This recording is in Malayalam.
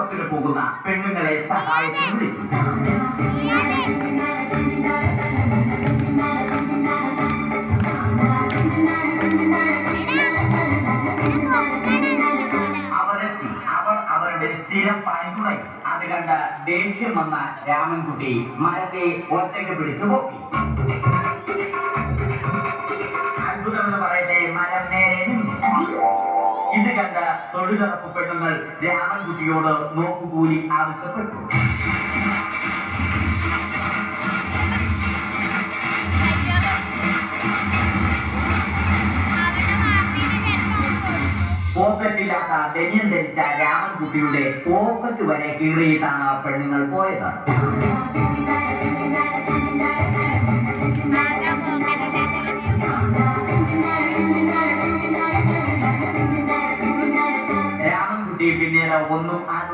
പോകുന്ന പെണ്ണുങ്ങളെ സഹായത്തിന് വിളിച്ചു. അവർ അവരുടെ സ്ഥിരം പണി തുടങ്ങി. അത് കണ്ട ദേഷ്യം വന്ന രാമൻകുട്ടി മരത്തെ ഒറ്റയ്ക്ക് പിടിച്ചു പോക്കി. അത്ഭുതമെന്ന് പറയട്ടെ, മരം നേരെ നിന്നു. ഇത് കണ്ട തൊഴിലുറപ്പ് പെണ്ണുങ്ങൾ രാമൻകുട്ടിയോട് നോക്കുകൂലി ആവശ്യപ്പെട്ടു. പോക്കറ്റില്ലാത്ത ബനിയൻ ധരിച്ച രാമൻകുട്ടിയുടെ പോക്കറ്റ് വരെ കീറിയിട്ടാണ് പെണ്ണുങ്ങൾ പോയത്. രാമൻകുട്ടി പിന്നീട് ഒന്നും